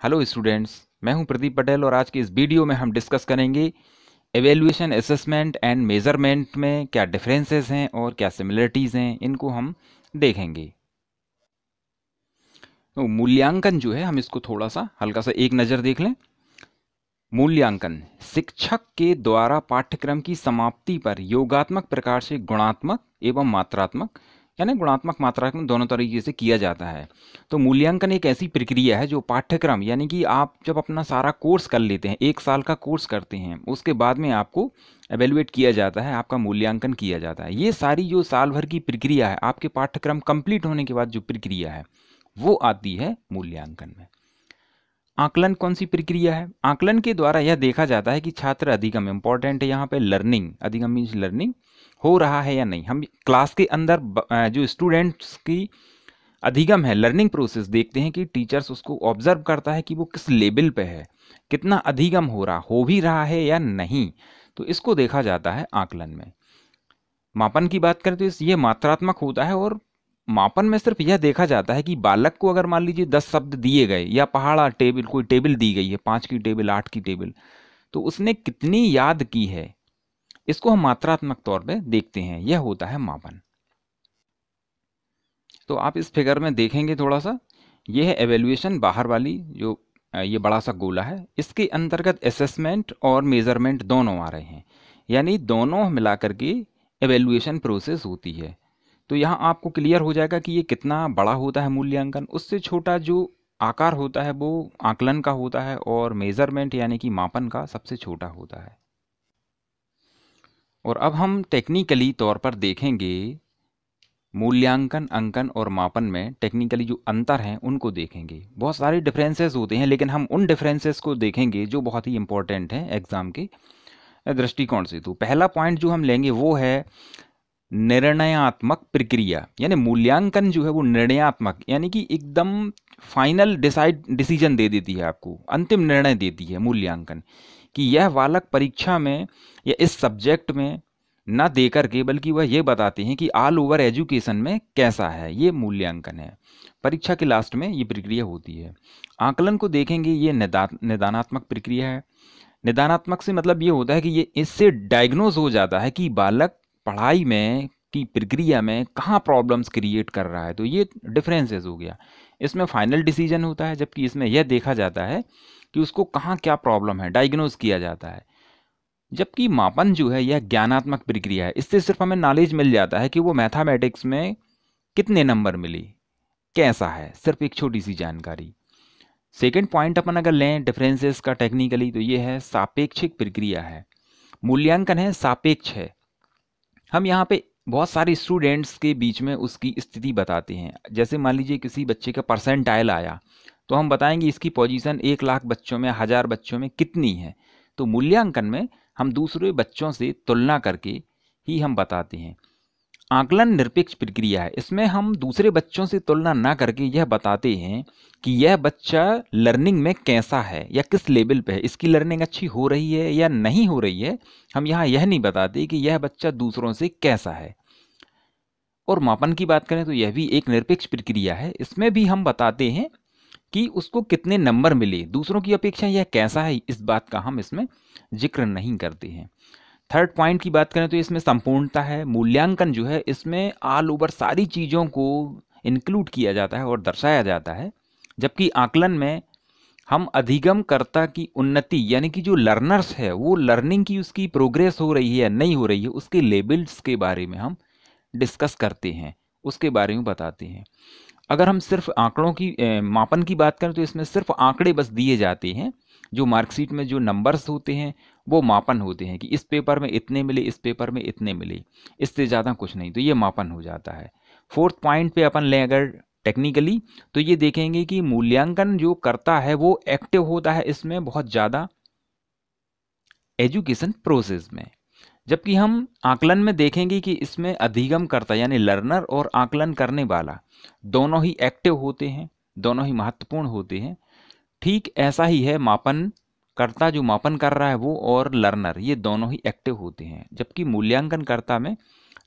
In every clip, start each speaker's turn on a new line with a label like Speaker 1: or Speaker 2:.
Speaker 1: Hello students, मैं हूं प्रदीप पटेल और आज के इस वीडियो में हम डिस्कस करेंगे एवेल्यूएशन, असेसमेंट एंड मेजरमेंट में क्या डिफरेंसेस हैं और क्या सिमिलरिटीज़ हैं, इनको हम देखेंगे। तो मूल्यांकन जो है, हम इसको थोड़ा सा हल्का सा एक नज़र देख लें। मूल्यांकन शिक्षक के द्वारा पाठ्यक्रम की समाप्ति पर योगात्मक प्रकार से गुणात्मक एवं मात्रात्मक, यानी गुणात्मक मात्रात्मक दोनों तरीके से किया जाता है। तो मूल्यांकन एक ऐसी प्रक्रिया है जो पाठ्यक्रम, यानी कि आप जब अपना सारा कोर्स कर लेते हैं, 1 साल का कोर्स करते हैं, उसके बाद में आपको एवेलुएट किया जाता है, आपका मूल्यांकन किया जाता है। ये सारी जो साल भर की प्रक्रिया है, आपके पाठ्यक्रम कंप्लीट होने के बाद जो प्रक्रिया है वो आती है मूल्यांकन में। आकलन कौन सी प्रक्रिया है? आकलन के द्वारा यह देखा जाता है कि छात्र अधिगम, इंपॉर्टेंट है यहाँ पे लर्निंग, अधिगम मीन्स लर्निंग हो रहा है या नहीं। हम क्लास के अंदर जो स्टूडेंट्स की अधिगम है, लर्निंग प्रोसेस देखते हैं कि टीचर्स उसको ऑब्जर्व करता है कि वो किस लेवल पे है, कितना अधिगम हो भी रहा है या नहीं। तो इसको देखा जाता है आकलन में। मापन की बात करें तो ये मात्रात्मक होता है और मापन में सिर्फ यह देखा जाता है कि बालक को अगर मान लीजिए 10 शब्द दिए गए या पहाड़ा टेबल, कोई टेबल दी गई है, 5 की टेबल, 8 की टेबल, तो उसने कितनी याद की है, इसको हम मात्रात्मक तौर पे देखते हैं। यह होता है मापन। तो आप इस फिगर में देखेंगे थोड़ा सा, यह है एवेल्युएशन, बाहर वाली जो ये बड़ा सा गोला है, इसके अंतर्गत असेसमेंट और मेजरमेंट दोनों आ रहे हैं, यानी दोनों मिलाकर के एवेल्युएशन प्रोसेस होती है। तो यहाँ आपको क्लियर हो जाएगा कि ये कितना बड़ा होता है मूल्यांकन। उससे छोटा जो आकार होता है वो आकलन का होता है और मेजरमेंट यानी कि मापन का सबसे छोटा होता है। और अब हम टेक्निकली तौर पर देखेंगे मूल्यांकन, अंकन और मापन में टेक्निकली जो अंतर हैं उनको देखेंगे। बहुत सारे डिफरेंसेस होते हैं, लेकिन हम उन डिफरेंसेस को देखेंगे जो बहुत ही इंपॉर्टेंट हैं एग्जाम के दृष्टिकोण से। तो पहला पॉइंट जो हम लेंगे वो है निर्णयात्मक प्रक्रिया, यानी मूल्यांकन जो है वो निर्णयात्मक, यानी कि एकदम फाइनल डिसीजन दे देती है, आपको अंतिम निर्णय देती है मूल्यांकन, कि यह बालक परीक्षा में या इस सब्जेक्ट में न दे करके बल्कि वह ये बताते हैं कि ऑल ओवर एजुकेशन में कैसा है। ये मूल्यांकन है, परीक्षा के लास्ट में ये प्रक्रिया होती है। आकलन को देखेंगे, ये निदानात्मक प्रक्रिया है। निदानात्मक से मतलब ये होता है कि ये इससे डायग्नोज हो जाता है कि बालक पढ़ाई में की प्रक्रिया में कहाँ प्रॉब्लम्स क्रिएट कर रहा है। तो ये डिफरेंसेस हो गया। इसमें फाइनल डिसीजन होता है, जबकि इसमें यह देखा जाता है कि उसको कहाँ क्या प्रॉब्लम है, डायग्नोज किया जाता है। जबकि मापन जो है यह ज्ञानात्मक प्रक्रिया है, इससे सिर्फ हमें नॉलेज मिल जाता है कि वो मैथमेटिक्स में कितने नंबर मिले, कैसा है, सिर्फ एक छोटी सी जानकारी। सेकेंड पॉइंट अपन अगर लें डिफरेंसेस का टेक्निकली, तो ये है सापेक्षिक प्रक्रिया है। मूल्यांकन है सापेक्ष है। हम यहाँ पे बहुत सारे स्टूडेंट्स के बीच में उसकी स्थिति बताते हैं। जैसे मान लीजिए किसी बच्चे का परसेंटाइल आया, तो हम बताएंगे इसकी पोजीशन 1 लाख बच्चों में, 1000 बच्चों में कितनी है। तो मूल्यांकन में हम दूसरे बच्चों से तुलना करके ही हम बताते हैं। आकलन निरपेक्ष प्रक्रिया है, इसमें हम दूसरे बच्चों से तुलना ना करके यह बताते हैं कि यह बच्चा लर्निंग में कैसा है या किस लेवल पे है, इसकी लर्निंग अच्छी हो रही है या नहीं हो रही है। हम यहाँ यह नहीं बताते कि यह बच्चा दूसरों से कैसा है। और मापन की बात करें तो यह भी एक निरपेक्ष प्रक्रिया है, इसमें भी हम बताते हैं कि उसको कितने नंबर मिले, दूसरों की अपेक्षा यह कैसा है, इस बात का हम इसमें जिक्र नहीं करते हैं। थर्ड पॉइंट की बात करें तो इसमें संपूर्णता है। मूल्यांकन जो है इसमें ऑल ओवर सारी चीज़ों को इंक्लूड किया जाता है और दर्शाया जाता है, जबकि आकलन में हम अधिगमकर्ता की उन्नति, यानी कि जो लर्नर्स है वो लर्निंग की उसकी प्रोग्रेस हो रही है या नहीं हो रही है, उसके लेवल्स के बारे में हम डिस्कस करते हैं, उसके बारे में बताते हैं। अगर हम सिर्फ आंकड़ों की मापन की बात करें तो इसमें सिर्फ आंकड़े बस दिए जाते हैं। जो मार्कशीट में जो नंबर्स होते हैं वो मापन होते हैं कि इस पेपर में इतने मिले, इस पेपर में इतने मिले, इससे ज़्यादा कुछ नहीं। तो ये मापन हो जाता है। फोर्थ पॉइंट पे अपन लें अगर टेक्निकली, तो ये देखेंगे कि मूल्यांकन जो करता है वो एक्टिव होता है इसमें बहुत ज़्यादा एजुकेशन प्रोसेस में, जबकि हम आकलन में देखेंगे कि इसमें अधिगम करता यानी लर्नर और आकलन करने वाला दोनों ही एक्टिव होते हैं, दोनों ही महत्वपूर्ण होते हैं। ठीक ऐसा ही है मापन कर्ता, जो मापन कर रहा है वो, और लर्नर, ये दोनों ही एक्टिव होते हैं। जबकि मूल्यांकन कर्ता में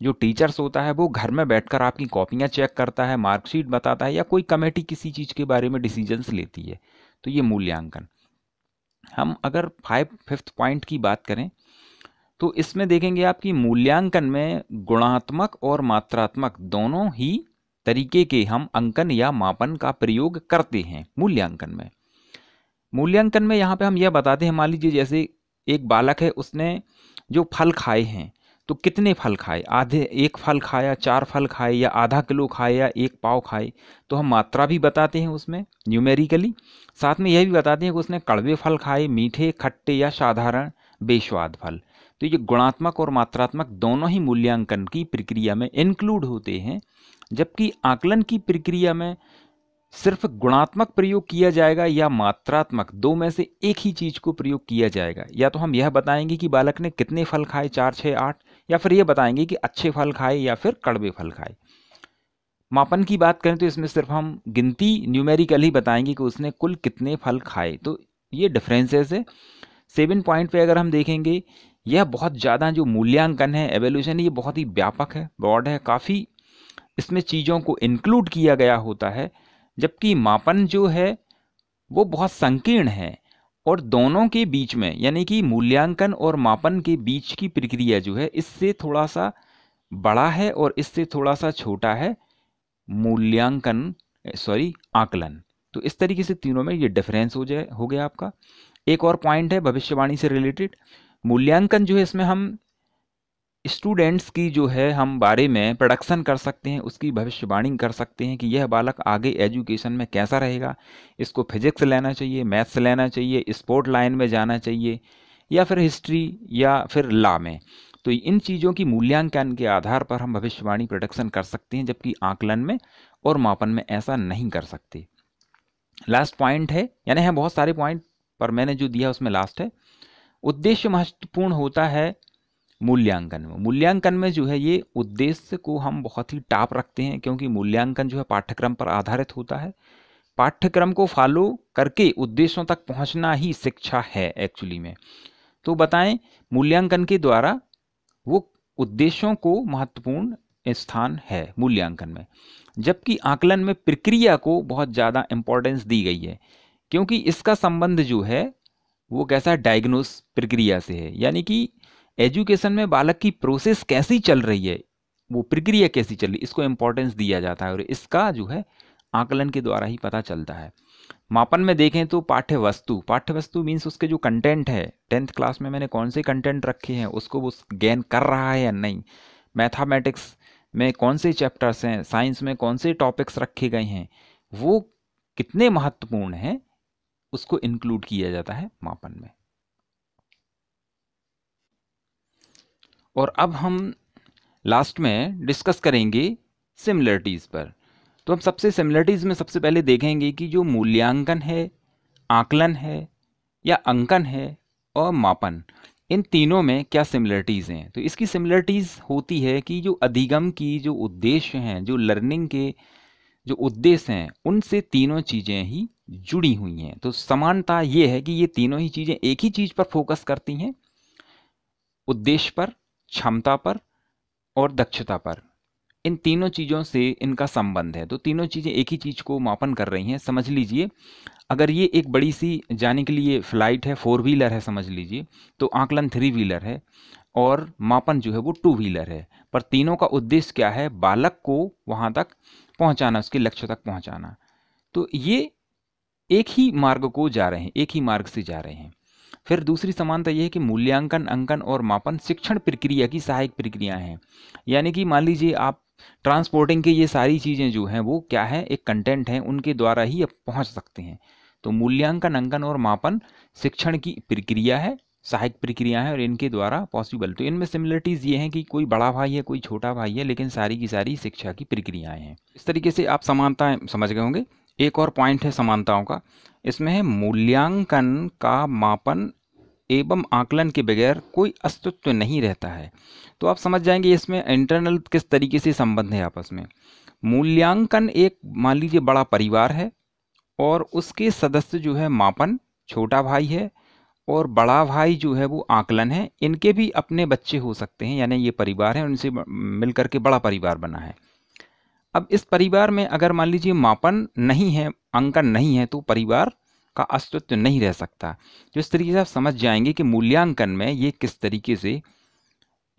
Speaker 1: जो टीचर्स होता है वो घर में बैठकर आपकी कॉपियाँ चेक करता है, मार्कशीट बताता है, या कोई कमेटी किसी चीज़ के बारे में डिसीजंस लेती है। तो ये मूल्यांकन। हम अगर फिफ्थ पॉइंट की बात करें तो इसमें देखेंगे आप कि मूल्यांकन में गुणात्मक और मात्रात्मक दोनों ही तरीके के हम अंकन या मापन का प्रयोग करते हैं मूल्यांकन में। मूल्यांकन में यहाँ पे हम यह बताते हैं, मान लीजिए जैसे एक बालक है, उसने जो फल खाए हैं तो कितने फल खाए, आधे एक फल खाया, 4 फल खाए, या आधा किलो खाए, या 1 पाव खाए, तो हम मात्रा भी बताते हैं उसमें न्यूमेरिकली। साथ में यह भी बताते हैं कि उसने कड़वे फल खाए, मीठे, खट्टे या साधारण बेस्वाद फल। तो ये गुणात्मक और मात्रात्मक दोनों ही मूल्यांकन की प्रक्रिया में इंक्लूड होते हैं, जबकि आकलन की प्रक्रिया में सिर्फ गुणात्मक प्रयोग किया जाएगा या मात्रात्मक, दो में से एक ही चीज को प्रयोग किया जाएगा। या तो हम यह बताएंगे कि बालक ने कितने फल खाए, 4, 6, 8, या फिर यह बताएंगे कि अच्छे फल खाए या फिर कड़वे फल खाए। मापन की बात करें तो इसमें सिर्फ हम गिनती न्यूमेरिकली बताएंगे कि उसने कुल कितने फल खाए। तो ये डिफरेंसेस है। 7 पॉइंट पे अगर हम देखेंगे, यह बहुत ज़्यादा जो मूल्यांकन है, एवेल्यूशन, ये बहुत ही व्यापक है, ब्रॉड है, काफ़ी इसमें चीज़ों को इंक्लूड किया गया होता है। जबकि मापन जो है वो बहुत संकीर्ण है, और दोनों के बीच में, यानी कि मूल्यांकन और मापन के बीच की प्रक्रिया जो है इससे थोड़ा सा बड़ा है और इससे थोड़ा सा छोटा है आकलन। तो इस तरीके से तीनों में ये डिफरेंस हो गया आपका। एक और पॉइंट है भविष्यवाणी से रिलेटेड। मूल्यांकन जो है इसमें हम स्टूडेंट्स की जो है हम बारे में प्रोडक्शन कर सकते हैं, उसकी भविष्यवाणी कर सकते हैं कि यह बालक आगे एजुकेशन में कैसा रहेगा, इसको फिजिक्स लेना चाहिए, मैथ्स लेना चाहिए, स्पोर्ट लाइन में जाना चाहिए, या फिर हिस्ट्री या फिर लॉ में। तो इन चीज़ों की मूल्यांकन के आधार पर हम भविष्यवाणी प्रोडक्शन कर सकते हैं, जबकि आकलन में और मापन में ऐसा नहीं कर सकते। लास्ट पॉइंट है, यानी है बहुत सारे पॉइंट पर मैंने जो दिया उसमें लास्ट है, उद्देश्य महत्वपूर्ण होता है मूल्यांकन में। मूल्यांकन में जो है ये उद्देश्य को हम बहुत ही टॉप रखते हैं, क्योंकि मूल्यांकन जो है पाठ्यक्रम पर आधारित होता है। पाठ्यक्रम को फॉलो करके उद्देश्यों तक पहुंचना ही शिक्षा है एक्चुअली में। तो बताएं, मूल्यांकन के द्वारा वो उद्देश्यों को महत्वपूर्ण स्थान है मूल्यांकन में, जबकि आकलन में प्रक्रिया को बहुत ज़्यादा इंपॉर्टेंस दी गई है, क्योंकि इसका संबंध जो है वो कैसा डायग्नोस प्रक्रिया से है। यानी कि एजुकेशन में बालक की प्रोसेस कैसी चल रही है, वो प्रक्रिया कैसी चल रही है, इसको इंपॉर्टेंस दिया जाता है, और इसका जो है आकलन के द्वारा ही पता चलता है। मापन में देखें तो पाठ्यवस्तु मीन्स उसके जो कंटेंट है, 10th क्लास में मैंने कौन से कंटेंट रखे हैं, उसको वो गेन कर रहा है या नहीं, मैथमेटिक्स में कौन से चैप्टर्स हैं, साइंस में कौन से टॉपिक्स रखे गए हैं, वो कितने महत्वपूर्ण हैं, उसको इंक्लूड किया जाता है मापन में। और अब हम लास्ट में डिस्कस करेंगे सिमिलरिटीज़ पर। तो हम सिमिलरिटीज़ में सबसे पहले देखेंगे कि जो मूल्यांकन है, आकलन है या अंकन है और मापन, इन तीनों में क्या सिमिलरिटीज़ हैं। तो इसकी सिमिलरिटीज़ होती है कि जो अधिगम की जो उद्देश्य हैं, जो लर्निंग के जो उद्देश्य हैं, उनसे तीनों चीज़ें ही जुड़ी हुई हैं। तो समानता ये है कि ये तीनों ही चीज़ें एक ही चीज़ पर फोकस करती हैं, उद्देश्य पर, क्षमता पर और दक्षता पर। इन तीनों चीज़ों से इनका संबंध है। तो तीनों चीज़ें एक ही चीज़ को मापन कर रही हैं। समझ लीजिए, अगर ये एक बड़ी सी जाने के लिए फ्लाइट है, 4 व्हीलर है समझ लीजिए, तो आकलन 3 व्हीलर है और मापन जो है वो 2 व्हीलर है। पर तीनों का उद्देश्य क्या है, बालक को वहाँ तक पहुँचाना, उसके लक्ष्य तक पहुँचाना। तो ये एक ही मार्ग को जा रहे हैं, एक ही मार्ग से जा रहे हैं। फिर दूसरी समानता यह है कि मूल्यांकन, अंकन और मापन शिक्षण प्रक्रिया की सहायक प्रक्रियाएं हैं। यानी कि मान लीजिए आप ट्रांसपोर्टिंग की ये सारी चीज़ें जो हैं वो क्या है, एक कंटेंट हैं, उनके द्वारा ही आप पहुंच सकते हैं। तो मूल्यांकन, अंकन और मापन शिक्षण की प्रक्रिया है, सहायक प्रक्रिया है, और इनके द्वारा पॉसिबल। तो इनमें सिमिलरिटीज़ ये हैं कि कोई बड़ा भाई है, कोई छोटा भाई है, लेकिन सारी की सारी शिक्षा की प्रक्रियाएँ हैं। इस तरीके से आप समानताएँ समझ गए होंगे। एक और पॉइंट है समानताओं का, इसमें है मूल्यांकन का मापन एवं आकलन के बगैर कोई अस्तित्व नहीं रहता है। तो आप समझ जाएंगे इसमें इंटरनल किस तरीके से संबंध है आपस में। मूल्यांकन एक मान लीजिए बड़ा परिवार है और उसके सदस्य जो है मापन छोटा भाई है, और बड़ा भाई जो है वो आकलन है, इनके भी अपने बच्चे हो सकते हैं, यानी ये परिवार है, उनसे मिलकर के बड़ा परिवार बना है। अब इस परिवार में अगर मान लीजिए मापन नहीं है, अंकन नहीं है, तो परिवार का अस्तित्व नहीं रह सकता। तो इस तरीके से आप समझ जाएंगे कि मूल्यांकन में ये किस तरीके से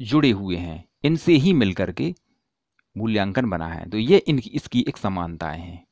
Speaker 1: जुड़े हुए हैं, इनसे ही मिलकर के मूल्यांकन बना है। तो ये इसकी एक समानताएं हैं।